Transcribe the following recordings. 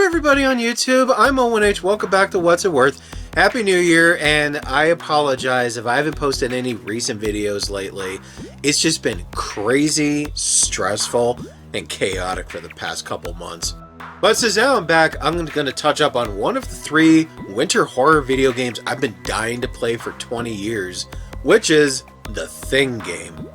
everybody on YouTube? I'm Owen-H. Welcome back to What's It Worth. Happy New Year, and I apologize if I haven't posted any recent videos lately. It's just been crazy, stressful, and chaotic for the past couple months. But since now I'm back, I'm going to touch up on one of the 3 winter horror video games I've been dying to play for 20 years, which is the Thing game.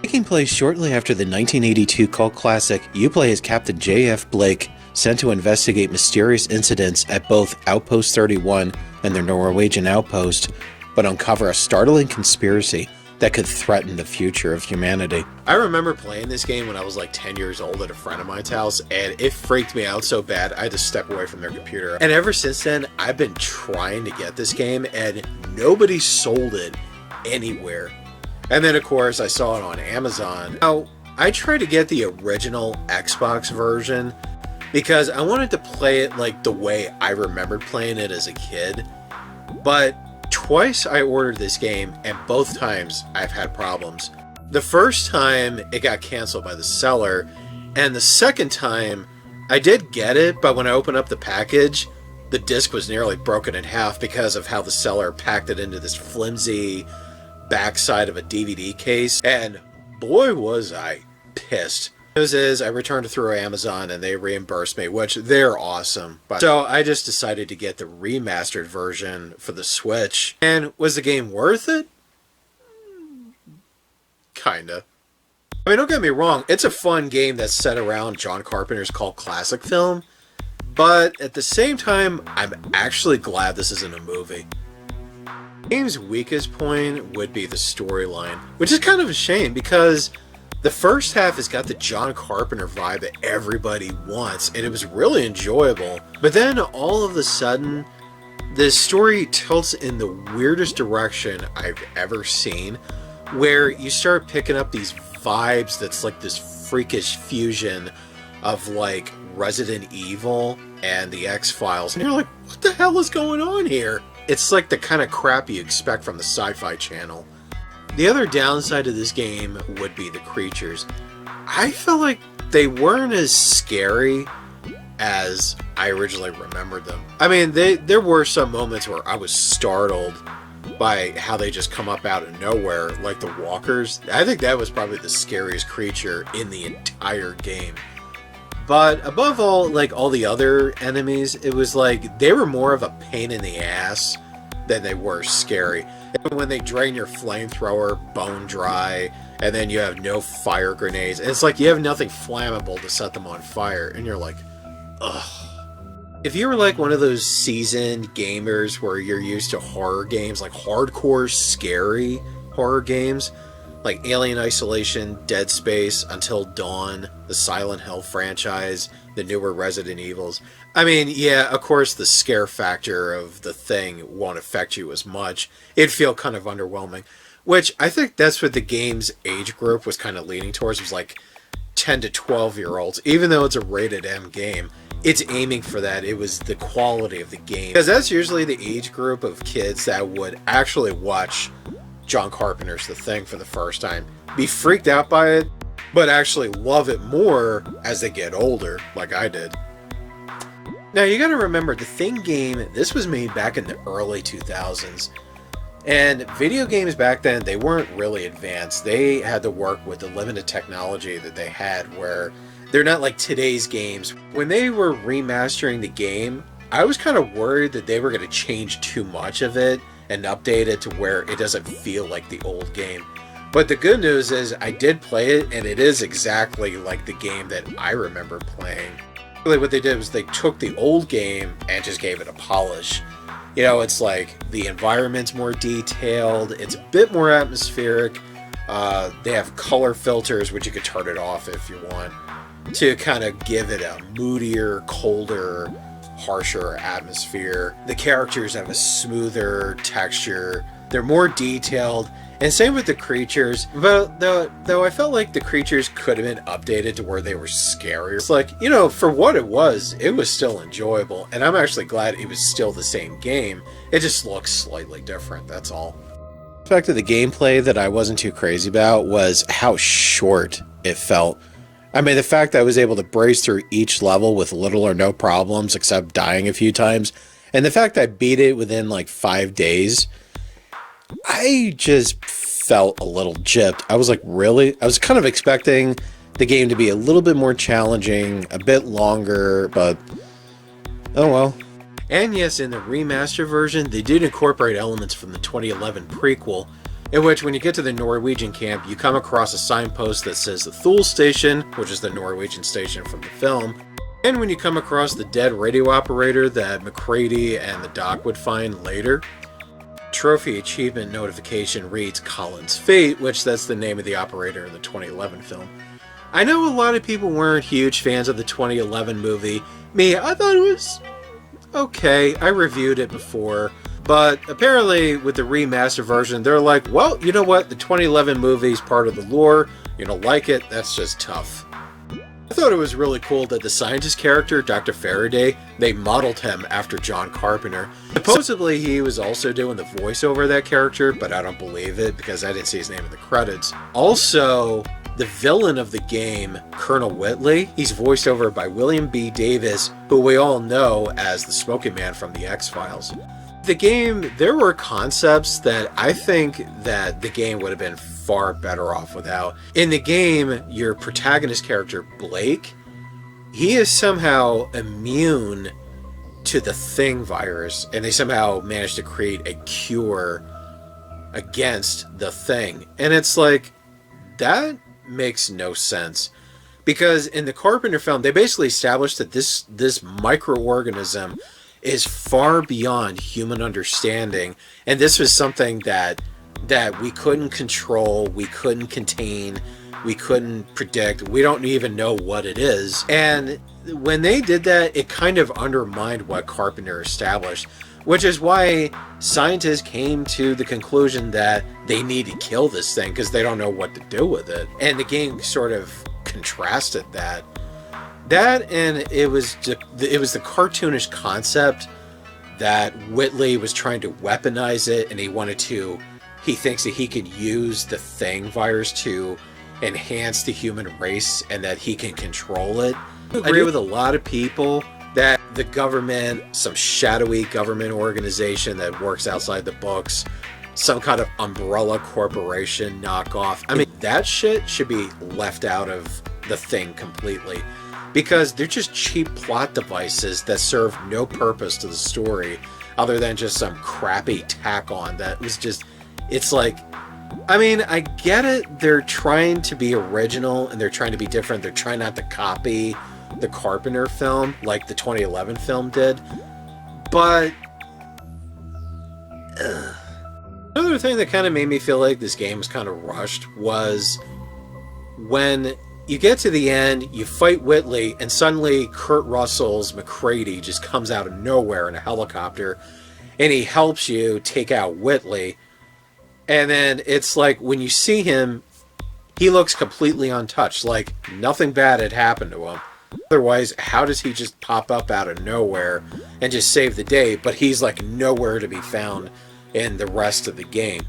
Taking place shortly after the 1982 cult classic, you play as Captain J.F. Blake, sent to investigate mysterious incidents at both Outpost 31 and their Norwegian outpost, but uncover a startling conspiracy that could threaten the future of humanity. I remember playing this game when I was like 10 years old at a friend of mine's house, and it freaked me out so bad I had to step away from their computer. And ever since then, I've been trying to get this game, and nobody sold it anywhere. And then, of course, I saw it on Amazon. Now, I tried to get the original Xbox version because I wanted to play it like the way I remembered playing it as a kid. But twice I ordered this game, and both times I've had problems. The first time, it got canceled by the seller, and the second time, I did get it, but when I opened up the package, the disc was nearly broken in half because of how the seller packed it into this flimsy backside of a DVD case, and boy was I pissed. News is I returned it through Amazon and they reimbursed me, which they're awesome. So I just decided to get the remastered version for the Switch. And was the game worth it? Kinda. I mean, don't get me wrong, it's a fun game that's set around John Carpenter's cult classic film, but at the same time, I'm actually glad this isn't a movie. The game's weakest point would be the storyline, which is kind of a shame because the first half has got the John Carpenter vibe that everybody wants, and it was really enjoyable. But then all of a sudden, the story tilts in the weirdest direction I've ever seen, where you start picking up these vibes that's like this freakish fusion of like Resident Evil and the X-Files, and you're like, what the hell is going on here? It's like the kind of crap you expect from the Sci-Fi Channel. The other downside of this game would be the creatures. I felt like they weren't as scary as I originally remembered them. I mean, there were some moments where I was startled by how they just come up out of nowhere, like the walkers. I think that was probably the scariest creature in the entire game. But above all, like all the other enemies, it was like they were more of a pain in the ass than they were scary. And when they drain your flamethrower bone dry, and then you have no fire grenades, it's like you have nothing flammable to set them on fire, and you're like, ugh. If you were like one of those seasoned gamers where you're used to horror games, like hardcore scary horror games, like Alien Isolation, Dead Space, Until Dawn, the Silent Hill franchise, the newer Resident Evils. I mean, yeah, of course the scare factor of the Thing won't affect you as much. It'd feel kind of underwhelming, which I think that's what the game's age group was kind of leaning towards, was like 10 to 12-year-olds. Even though it's a rated M game, it's aiming for that. It was the quality of the game. Because that's usually the age group of kids that would actually watch John Carpenter's The Thing for the first time, be freaked out by it, but actually love it more as they get older, like I did. Now you gotta remember, the Thing game, this was made back in the early 2000s, and video games back then, they weren't really advanced. They had to work with the limited technology that they had, where they're not like today's games. When they were remastering the game, I was kind of worried that they were going to change too much of it and update it to where it doesn't feel like the old game. But the good news is I did play it, and it is exactly like the game that I remember playing. Really what they did was they took the old game and just gave it a polish. You know, it's like the environment's more detailed, it's a bit more atmospheric, they have color filters, which you could turn it off if you want, to kind of give it a moodier, colder, harsher atmosphere. The characters have a smoother texture, they're more detailed, and same with the creatures. But though I felt like the creatures could have been updated to where they were scarier. It's like, you know, for what it was still enjoyable, and I'm actually glad it was still the same game. It just looks slightly different, that's all. The aspect of the gameplay that I wasn't too crazy about was how short it felt. I mean, the fact that I was able to brace through each level with little or no problems except dying a few times, and the fact that I beat it within like 5 days, I just felt a little gypped. I was like, really? I was kind of expecting the game to be a little bit more challenging, a bit longer, but oh well. And yes, in the remaster version, they did incorporate elements from the 2011 prequel, in which when you get to the Norwegian camp, you come across a signpost that says the Thule Station, which is the Norwegian station from the film, and when you come across the dead radio operator that MacReady and the Doc would find later, trophy achievement notification reads Colin's Fate, which that's the name of the operator in the 2011 film. I know a lot of people weren't huge fans of the 2011 movie. Me, I thought it was okay. I reviewed it before. But apparently with the remaster version, they're like, well, you know what? The 2011 movie is part of the lore. You don't like it? That's just tough. I thought it was really cool that the scientist character, Dr. Faraday, they modeled him after John Carpenter. Supposedly he was also doing the voiceover of that character, but I don't believe it because I didn't see his name in the credits. Also, the villain of the game, Colonel Whitley, he's voiced over by William B. Davis, who we all know as the Smoking Man from the X-Files. The game, there were concepts that I think that the game would have been far better off without. In the game, your protagonist character, Blake, he is somehow immune to the Thing virus, and they somehow managed to create a cure against the Thing. And it's like, that makes no sense. Because in the Carpenter film, they basically established that this microorganism is far beyond human understanding, and this was something that we couldn't control, we couldn't contain, we couldn't predict, we don't even know what it is. And when they did that, it kind of undermined what Carpenter established, which is why scientists came to the conclusion that they need to kill this thing because they don't know what to do with it. And the game sort of contrasted that. That, and it was the cartoonish concept that Whitley was trying to weaponize it, and he thinks that he could use the Thing virus to enhance the human race and that he can control it. I agree with a lot of people that the government, some shadowy government organization that works outside the books, some kind of umbrella corporation knockoff, I mean, that shit should be left out of the Thing completely. Because they're just cheap plot devices that serve no purpose to the story other than just some crappy tack on that was just, it's like, I mean, I get it, they're trying to be original and they're trying to be different, they're trying not to copy the Carpenter film like the 2011 film did, but another thing that kind of made me feel like this game was kind of rushed was when you get to the end, you fight Whitley, and suddenly Kurt Russell's MacReady just comes out of nowhere in a helicopter, and he helps you take out Whitley. And then it's like, when you see him, he looks completely untouched, like nothing bad had happened to him. Otherwise, how does he just pop up out of nowhere and just save the day, but he's like nowhere to be found in the rest of the game?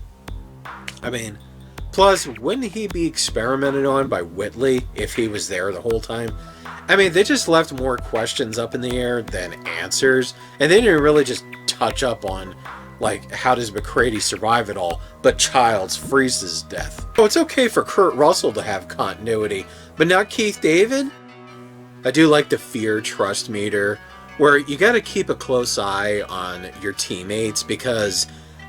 I mean, plus, wouldn't he be experimented on by Whitley if he was there the whole time? I mean, they just left more questions up in the air than answers, and they didn't really just touch up on, like, how does MacReady survive it all, but Childs freezes death. So it's okay for Kurt Russell to have continuity, but not Keith David? I do like the fear-trust meter, where you gotta keep a close eye on your teammates, because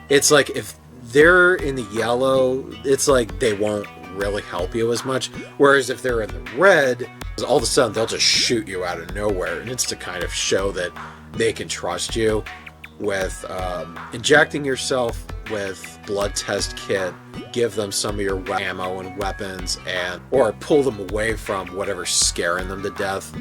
it's like, if they're in the yellow, it's like they won't really help you as much. Whereas if they're in the red, all of a sudden they'll just shoot you out of nowhere. And it's to kind of show that they can trust you with injecting yourself with blood test kit, give them some of your ammo and weapons, or pull them away from whatever's scaring them to death.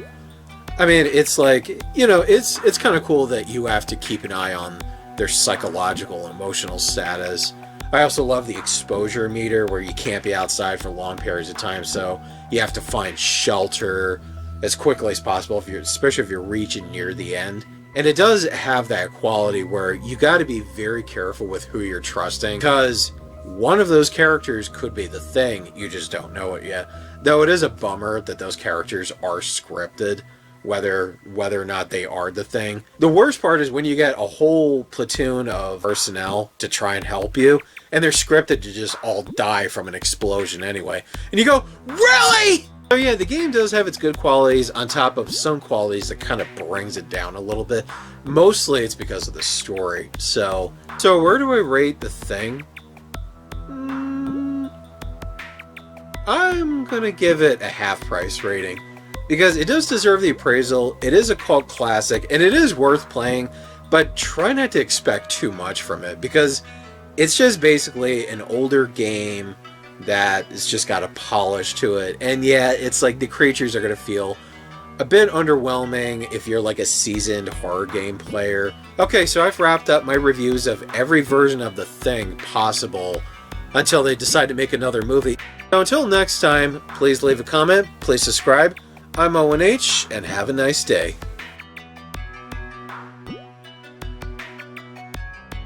I mean, it's like, you know, it's kind of cool that you have to keep an eye on their psychological and emotional status. I also love the exposure meter, where you can't be outside for long periods of time, so you have to find shelter as quickly as possible, especially if you're reaching near the end. And it does have that quality where you got to be very careful with who you're trusting, because one of those characters could be the Thing. You just don't know it yet. Though it is a bummer that those characters are scripted, whether or not they are the Thing. The worst part is when you get a whole platoon of personnel to try and help you, and they're scripted to just all die from an explosion anyway. And you go, really? So yeah, the game does have its good qualities on top of some qualities that kind of brings it down a little bit. Mostly it's because of the story. So where do I rate the Thing? I'm gonna give it a half price rating because it does deserve the appraisal. It is a cult classic and it is worth playing, but try not to expect too much from it because it's just basically an older game that has just got a polish to it. And yeah, it's like the creatures are gonna feel a bit underwhelming if you're like a seasoned horror game player. Okay, so I've wrapped up my reviews of every version of the Thing possible until they decide to make another movie. Now, until next time, please leave a comment, please subscribe. I'm Owen H, and have a nice day.